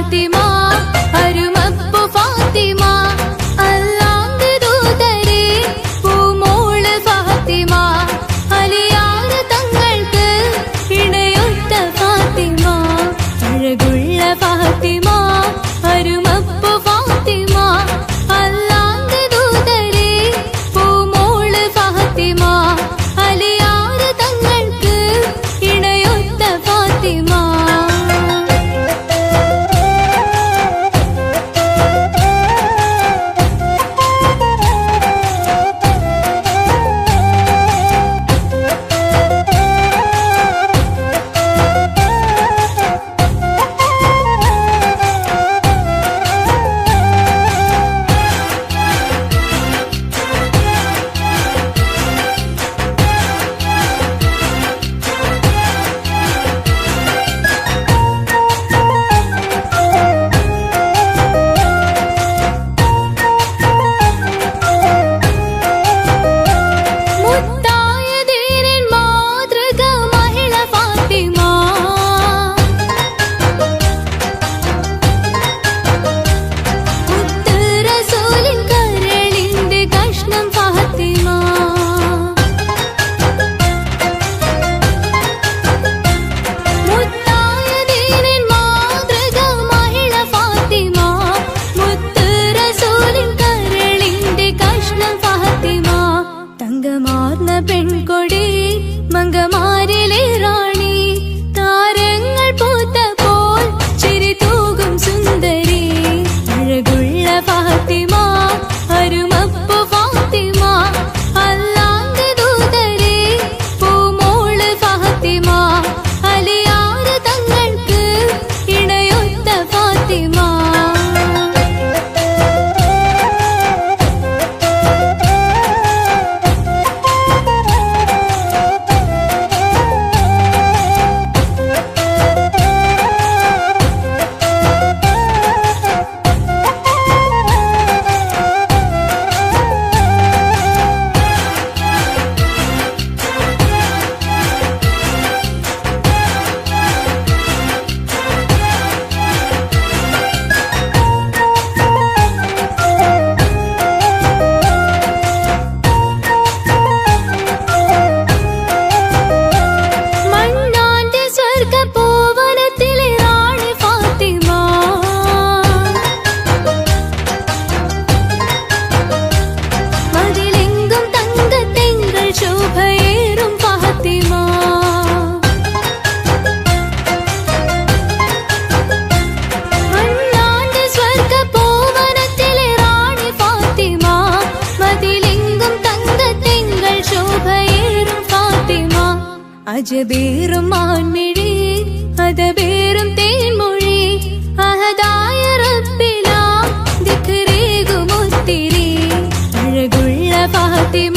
ഫാത്തിമ അരുമപ്പു ഫാത്തിമ അല്ലാഹുവിന്റെ ദൂതരെ പൂമോള് ഫാത്തിമ അലിയാർ തങ്ങൾക്ക് ഇണയൊത്ത ഫാത്തിമ അഴകുള്ള ഫാത്തിമ അരുമപ്പു ഫാത്തിമ അല്ലാഹുവിന്റെ ദൂതരെ പൂമോള് ഫാത്തിമ അലിയാർ തങ്ങൾക്ക് ഇണയൊത്ത ഫാത്തിമ തങ്കമാർന്ന പെൺകൊടി മങ്കമാരിലെ റാണി താരങ്ങൾ പൂത്തപ്പോൾ ചിരി തൂകും സുന്ദരി അഴകുള്ള ഫാത്തിമ അരുമപ്പു ഫാത്തിമ അല്ലാഹുവിന്റെ ദൂതരെ പൂമോള് ഫാത്തിമ അലിയാർ തങ്ങൾക്ക് ഇണയൊത്ത ഫാത്തിമ അജബേറും മാൻമിഴി അതബേറും തേൻമൊഴി അഹദായ റബ്ബിലാ ദിക്റേകുമൊത്തിരി അഴകുള്ള ഫാത്തിമ